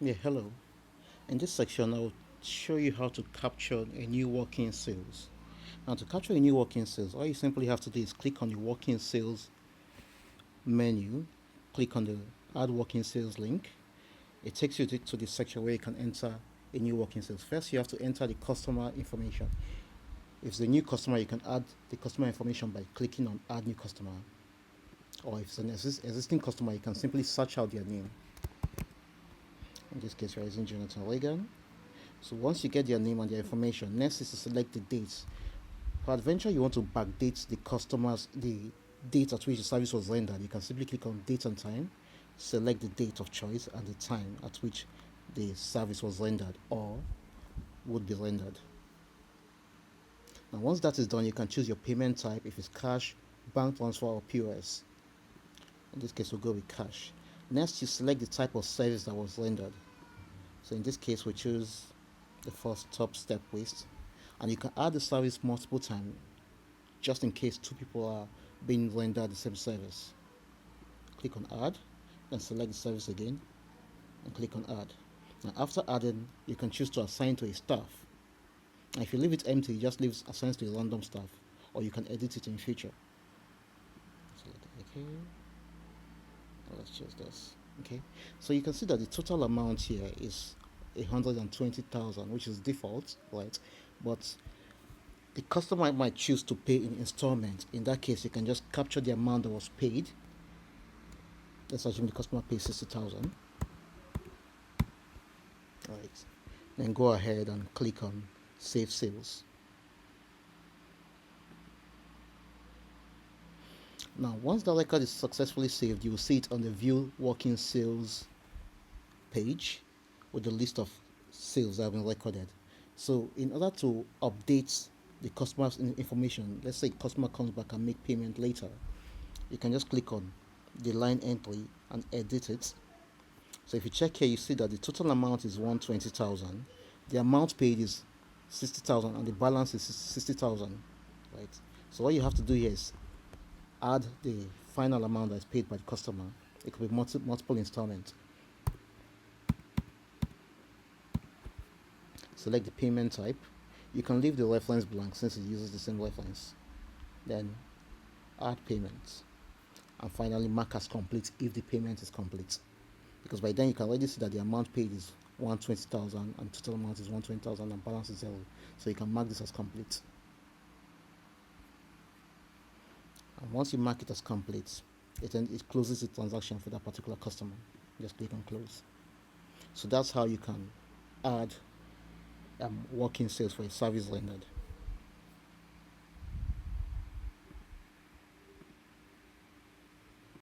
Yeah, hello. In this section, I'll show you how to capture a new working sales. Now, to capture a new working sales, all you simply have to do is click on the working sales menu, click on the add working sales link. It takes you to the section where you can enter a new working sales. First, you have to enter the customer information. If it's a new customer, you can add the customer information by clicking on add new customer. Or if it's an existing customer, you can simply search out their name. In this case, we are using Jonathan Reagan. So once you get their name and their information, next is to select the dates. For adventure, you want to backdate the date at which the service was rendered. You can simply click on date and time, select the date of choice and the time at which the service was rendered or would be rendered. Now once that is done, you can choose your payment type, if it's cash, bank transfer or POS. In this case, we'll go with cash. Next, you select the type of service that was rendered. So in this case, we choose the first top step waste, and you can add the service multiple times just in case two people are being rendered the same service. Click on add, then select the service again and click on add. Now after adding, you can choose to assign to a staff. Now if you leave it empty, it just leaves assigns to a random staff, or you can edit it in future. Select okay. Now let's choose this. Okay, so you can see that the total amount here is 120,000, which is default, right? But the customer might choose to pay in installment. In that case, you can just capture the amount that was paid. Let's assume the customer pays 60,000. Right. Then go ahead and click on Save Sales. Now, once the record is successfully saved, you will see it on the View Working Sales page with the list of sales that have been recorded. So, in order to update the customer's information, let's say customer comes back and make payment later, you can just click on the line entry and edit it. So if you check here, you see that the total amount is 120,000, the amount paid is 60,000, and the balance is 60,000, right? So what you have to do here is add the final amount that is paid by the customer. It could be multiple installments. Select the payment type. You can leave the reference blank since it uses the same reference. Then add payments, and finally mark as complete if the payment is complete, because by then you can already see that the amount paid is 120,000 and total amount is 120,000 and balance is 0, so you can mark this as complete. And once you mark it as complete, it closes the transaction for that particular customer. Just click on close. So that's how you can add working sales for a service rendered.